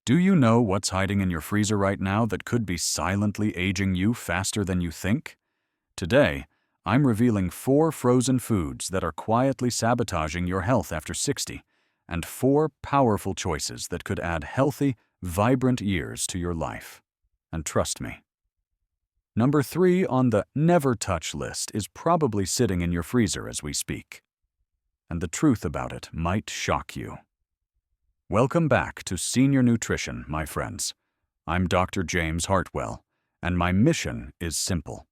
Do you know what's hiding in your freezer right now that could be silently aging you faster than you think? Today, I'm revealing 4 frozen foods that are quietly sabotaging your health after 60, and 4 powerful choices that could add healthy, vibrant years to your life. And trust me. Number 3 on the never touch list is probably sitting in your freezer as we speak. And the truth about it might shock you. Welcome back to Senior Nutrition, my friends. I'm Dr. James Hartwell, and my mission is simple: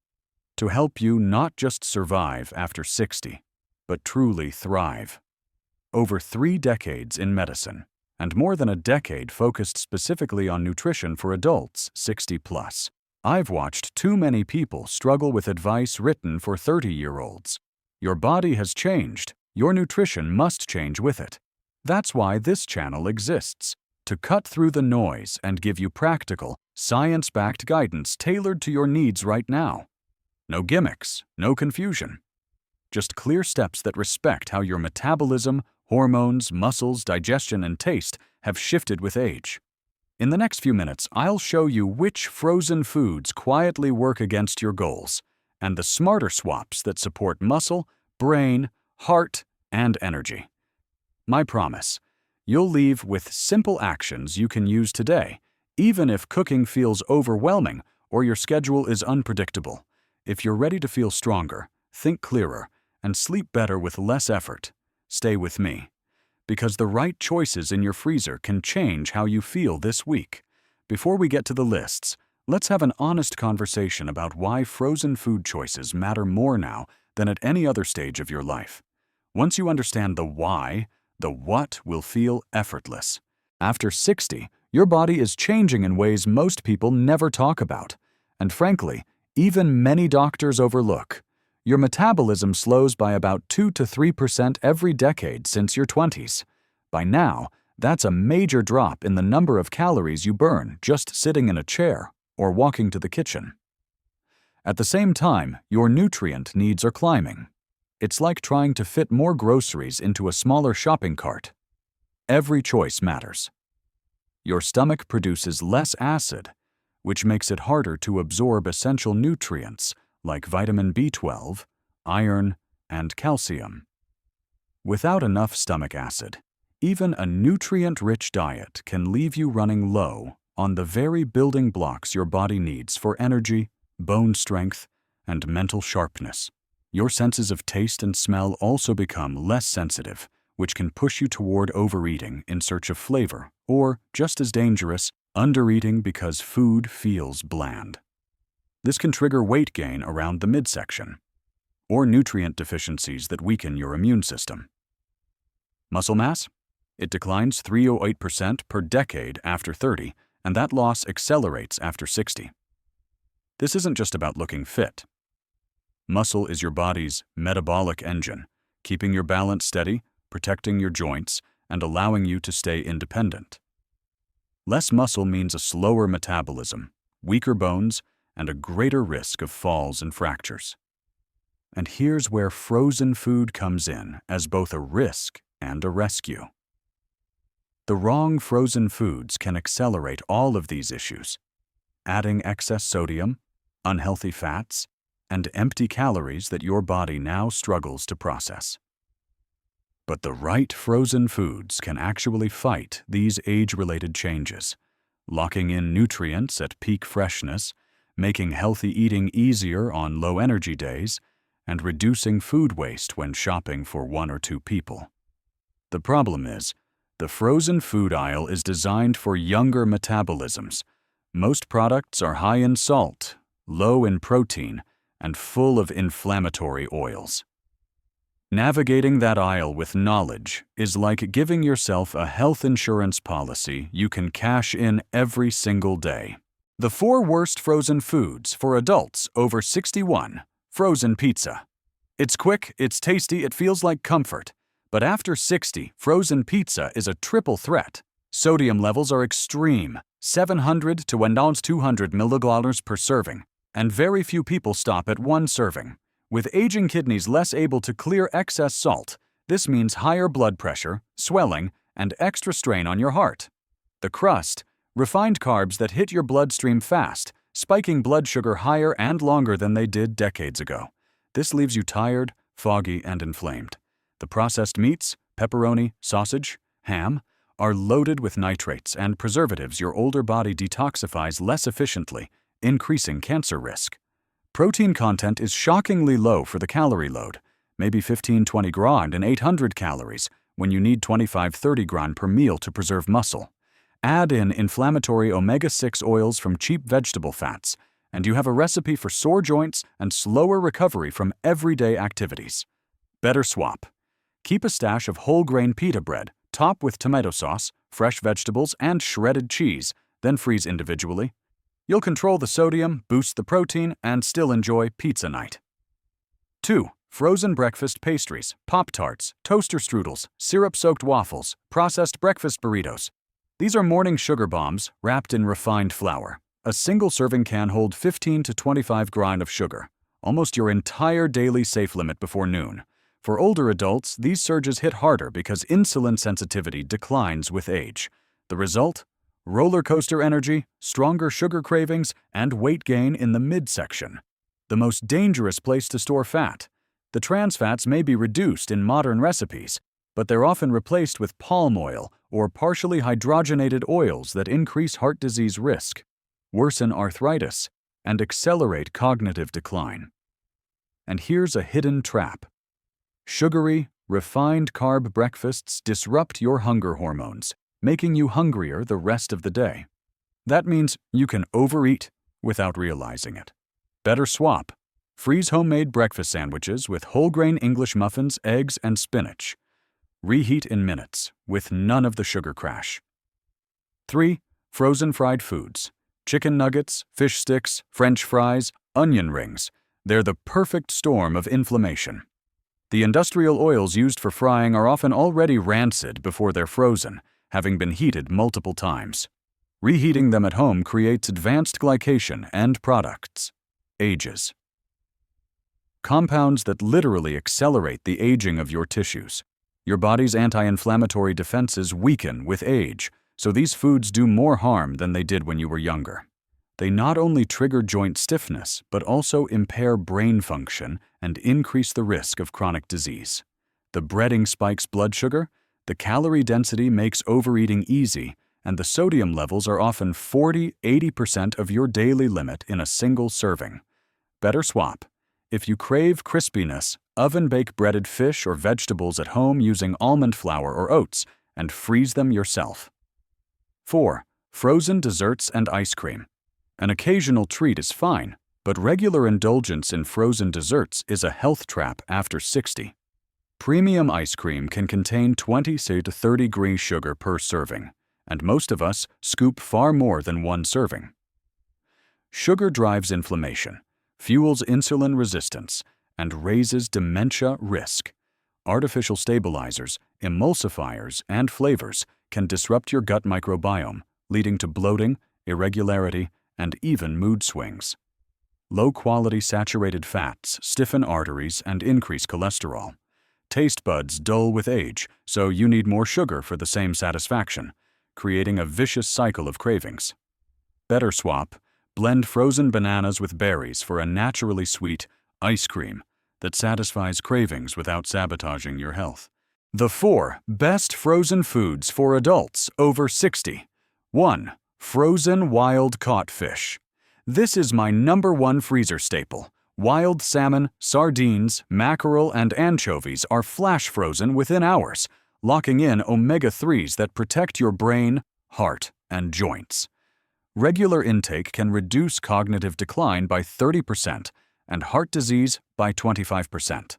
to help you not just survive after 60, but truly thrive. Over 3 decades in medicine, and more than a decade focused specifically on nutrition for adults 60 plus, I've watched too many people struggle with advice written for 30-year-olds. Your body has changed. Your nutrition must change with it. That's why this channel exists, to cut through the noise and give you practical, science-backed guidance tailored to your needs right now. No gimmicks, no confusion. Just clear steps that respect how your metabolism, hormones, muscles, digestion, and taste have shifted with age. In the next few minutes, I'll show you which frozen foods quietly work against your goals, and the smarter swaps that support muscle, brain, heart, and energy. My promise, you'll leave with simple actions you can use today, even if cooking feels overwhelming or your schedule is unpredictable. If you're ready to feel stronger, think clearer, and sleep better with less effort, stay with me. Because the right choices in your freezer can change how you feel this week. Before we get to the lists, let's have an honest conversation about why frozen food choices matter more now than at any other stage of your life. Once you understand the why, the what will feel effortless. After 60, your body is changing in ways most people never talk about, and frankly, even many doctors overlook. Your metabolism slows by about 2 to 3% every decade since your 20s. By now, that's a major drop in the number of calories you burn just sitting in a chair or walking to the kitchen. At the same time, your nutrient needs are climbing. It's like trying to fit more groceries into a smaller shopping cart. Every choice matters. Your stomach produces less acid, which makes it harder to absorb essential nutrients like vitamin B12, iron, and calcium. Without enough stomach acid, even a nutrient-rich diet can leave you running low on the very building blocks your body needs for energy, bone strength, and mental sharpness. Your senses of taste and smell also become less sensitive, which can push you toward overeating in search of flavor, or, just as dangerous, undereating because food feels bland. This can trigger weight gain around the midsection, or nutrient deficiencies that weaken your immune system. Muscle mass? It declines 308% per decade after 30, and that loss accelerates after 60. This isn't just about looking fit. Muscle is your body's metabolic engine, keeping your balance steady, protecting your joints, and allowing you to stay independent. Less muscle means a slower metabolism, weaker bones, and a greater risk of falls and fractures. And here's where frozen food comes in as both a risk and a rescue. The wrong frozen foods can accelerate all of these issues, adding excess sodium, unhealthy fats, and empty calories that your body now struggles to process. But the right frozen foods can actually fight these age-related changes, locking in nutrients at peak freshness, making healthy eating easier on low-energy days, and reducing food waste when shopping for 1 or 2 people. The problem is, the frozen food aisle is designed for younger metabolisms. Most products are high in salt, low in protein, and full of inflammatory oils. Navigating that aisle with knowledge is like giving yourself a health insurance policy you can cash in every single day. The 4 worst frozen foods for adults over 61. Frozen pizza. It's quick, it's tasty, it feels like comfort. But after 60, frozen pizza is a triple threat. Sodium levels are extreme, 700 to 1,200 milligrams per serving, and very few people stop at 1 serving. With aging kidneys less able to clear excess salt, this means higher blood pressure, swelling, and extra strain on your heart. The crust, Refined carbs that hit your bloodstream fast, spiking blood sugar higher and longer than they did decades ago. This leaves you tired, foggy, and inflamed. The processed meats, pepperoni, sausage, ham, are loaded with nitrates and preservatives your older body detoxifies less efficiently, increasing cancer risk. Protein content is shockingly low for the calorie load, maybe 15-20 grams and 800 calories, when you need 25-30 grams per meal to preserve muscle. Add in inflammatory omega-6 oils from cheap vegetable fats, and you have a recipe for sore joints and slower recovery from everyday activities. Better swap. Keep a stash of whole-grain pita bread, top with tomato sauce, fresh vegetables, and shredded cheese, then freeze individually. You'll control the sodium, boost the protein, and still enjoy pizza night. 2. Frozen breakfast pastries, Pop-Tarts, toaster strudels, syrup-soaked waffles, processed breakfast burritos. These are morning sugar bombs wrapped in refined flour. A single serving can hold 15 to 25 grams of sugar, almost your entire daily safe limit before noon. For older adults, these surges hit harder because insulin sensitivity declines with age. The result? Roller coaster energy, stronger sugar cravings, and weight gain in the midsection. The most dangerous place to store fat. The trans fats may be reduced in modern recipes, but they're often replaced with palm oil or partially hydrogenated oils that increase heart disease risk, worsen arthritis, and accelerate cognitive decline. And here's a hidden trap. Sugary, refined carb breakfasts disrupt your hunger hormones, making you hungrier the rest of the day. That means you can overeat without realizing it. Better swap. Freeze homemade breakfast sandwiches with whole-grain English muffins, eggs, and spinach. Reheat in minutes, with none of the sugar crash. 3. Frozen fried foods. Chicken nuggets, fish sticks, French fries, onion rings. They're the perfect storm of inflammation. The industrial oils used for frying are often already rancid before they're frozen, having been heated multiple times. Reheating them at home creates advanced glycation and products. Ages. Compounds that literally accelerate the aging of your tissues. Your body's anti-inflammatory defenses weaken with age, so these foods do more harm than they did when you were younger. They not only trigger joint stiffness, but also impair brain function and increase the risk of chronic disease. The breading spikes blood sugar, the calorie density makes overeating easy, and the sodium levels are often 40–80% of your daily limit in a single serving. Better swap. If you crave crispiness, oven-bake breaded fish or vegetables at home using almond flour or oats, and freeze them yourself. 4. Frozen desserts and ice cream. An occasional treat is fine, but regular indulgence in frozen desserts is a health trap after 60. Premium ice cream can contain 20 to 30 grams sugar per serving, and most of us scoop far more than one serving. Sugar drives inflammation, fuels insulin resistance, and raises dementia risk. Artificial stabilizers, emulsifiers, and flavors can disrupt your gut microbiome, leading to bloating, irregularity, and even mood swings. Low-quality saturated fats stiffen arteries and increase cholesterol. Taste buds dull with age, so you need more sugar for the same satisfaction, creating a vicious cycle of cravings. Better swap. Blend frozen bananas with berries for a naturally sweet ice cream that satisfies cravings without sabotaging your health. The 4 best frozen foods for adults over 60. 1. Frozen wild-caught fish. This is my #1 freezer staple. Wild salmon, sardines, mackerel, and anchovies are flash frozen within hours, locking in omega-3s that protect your brain, heart, and joints. Regular intake can reduce cognitive decline by 30% and heart disease by 25%.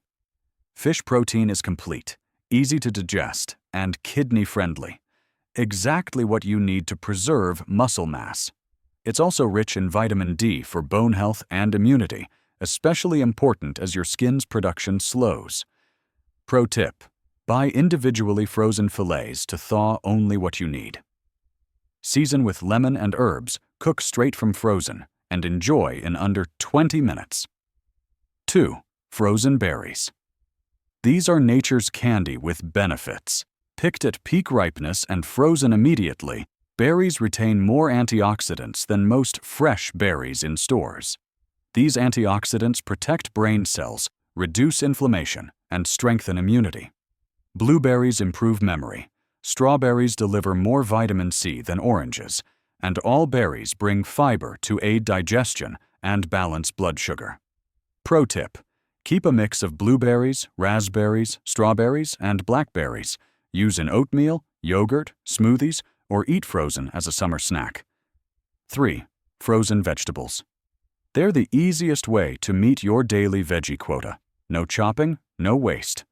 Fish protein is complete, easy to digest, and kidney-friendly. Exactly what you need to preserve muscle mass. It's also rich in vitamin D for bone health and immunity, especially important as your skin's production slows. Pro tip: buy individually frozen fillets to thaw only what you need. Season with lemon and herbs, cook straight from frozen, and enjoy in under 20 minutes. 2. Frozen berries. These are nature's candy with benefits. Picked at peak ripeness and frozen immediately, Berries retain more antioxidants than most fresh berries in stores. These antioxidants protect brain cells, reduce inflammation, and strengthen immunity. Blueberries improve memory. Strawberries deliver more vitamin C than oranges, and all berries bring fiber to aid digestion and balance blood sugar. Pro tip: keep a mix of blueberries, raspberries, strawberries, and blackberries. Use in oatmeal, yogurt, smoothies, or eat frozen as a summer snack. 3. Frozen vegetables. They're the easiest way to meet your daily veggie quota. No chopping, no waste.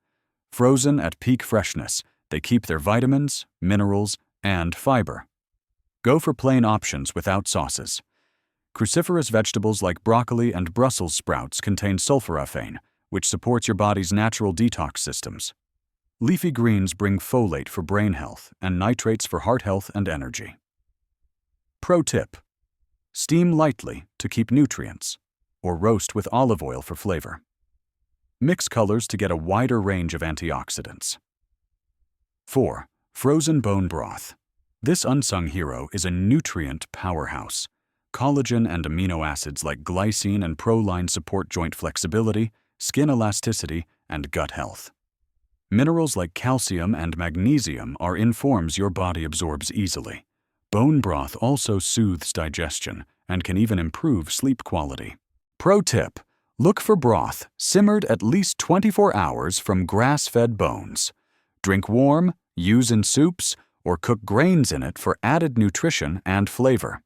Frozen at peak freshness, they keep their vitamins, minerals, and fiber. Go for plain options without sauces. Cruciferous vegetables like broccoli and Brussels sprouts contain sulforaphane, which supports your body's natural detox systems. Leafy greens bring folate for brain health and nitrates for heart health and energy. Pro tip: steam lightly to keep nutrients, or roast with olive oil for flavor. Mix colors to get a wider range of antioxidants. 4. Frozen bone broth. This unsung hero is a nutrient powerhouse. Collagen and amino acids like glycine and proline support joint flexibility, skin elasticity, and gut health. Minerals like calcium and magnesium are in forms your body absorbs easily. Bone broth also soothes digestion and can even improve sleep quality. Pro tip: look for broth simmered at least 24 hours from grass-fed bones. Drink warm, use in soups, or cook grains in it for added nutrition and flavor.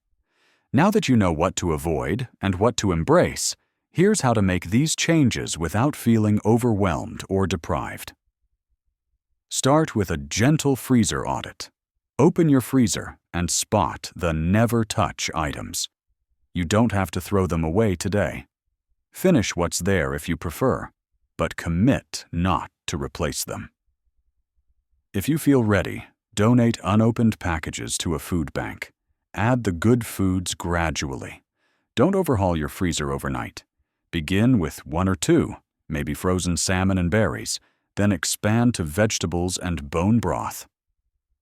Now that you know what to avoid and what to embrace, here's how to make these changes without feeling overwhelmed or deprived. Start with a gentle freezer audit. Open your freezer and spot the never touch items. You don't have to throw them away today. Finish what's there if you prefer, but commit not to replace them. If you feel ready, donate unopened packages to a food bank. Add the good foods gradually. Don't overhaul your freezer overnight. Begin with 1 or 2, maybe frozen salmon and berries, then expand to vegetables and bone broth.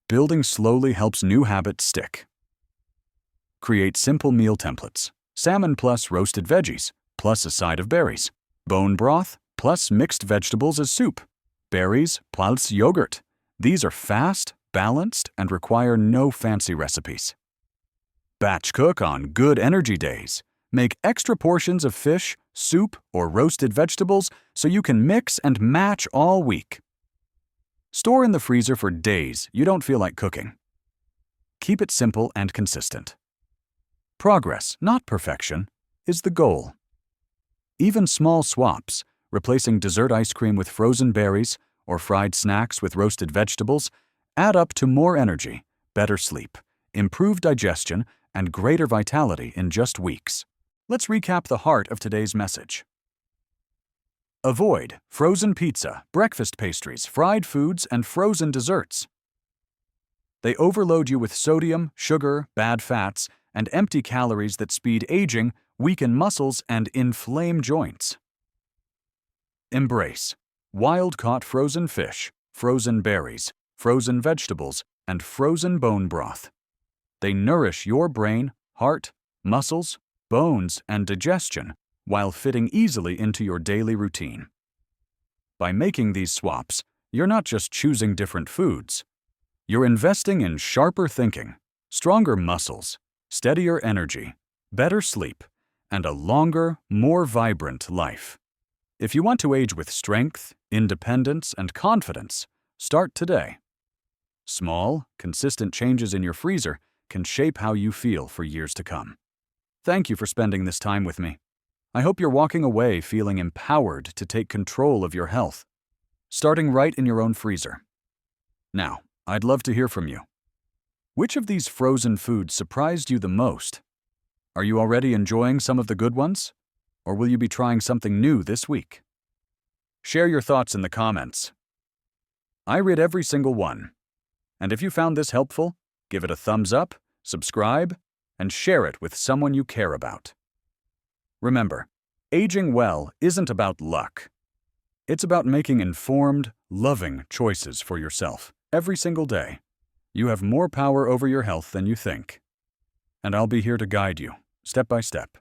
Building slowly helps new habits stick. Create simple meal templates. Salmon plus roasted veggies, plus a side of berries. Bone broth plus mixed vegetables as soup. Berries plus yogurt. These are fast, balanced, and require no fancy recipes. Batch cook on good energy days. Make extra portions of fish, soup, or roasted vegetables so you can mix and match all week. Store in the freezer for days you don't feel like cooking. Keep it simple and consistent. Progress, not perfection, is the goal. Even small swaps, replacing dessert ice cream with frozen berries or fried snacks with roasted vegetables, add up to more energy, better sleep, improved digestion, and greater vitality in just weeks. Let's recap the heart of today's message. Avoid frozen pizza, breakfast pastries, fried foods, and frozen desserts. They overload you with sodium, sugar, bad fats, and empty calories that speed aging, weaken muscles, and inflame joints. Embrace wild-caught frozen fish, frozen berries, frozen vegetables, and frozen bone broth. They nourish your brain, heart, muscles, bones, and digestion while fitting easily into your daily routine. By making these swaps, you're not just choosing different foods. You're investing in sharper thinking, stronger muscles, steadier energy, better sleep, and a longer, more vibrant life. If you want to age with strength, independence, and confidence, start today. Small, consistent changes in your freezer can shape how you feel for years to come. Thank you for spending this time with me. I hope you're walking away feeling empowered to take control of your health, starting right in your own freezer. Now, I'd love to hear from you. Which of these frozen foods surprised you the most? Are you already enjoying some of the good ones? Or will you be trying something new this week? Share your thoughts in the comments. I read every single one. And if you found this helpful, give it a thumbs up, subscribe, and share it with someone you care about. Remember, aging well isn't about luck. It's about making informed, loving choices for yourself every single day. You have more power over your health than you think. And I'll be here to guide you, step by step.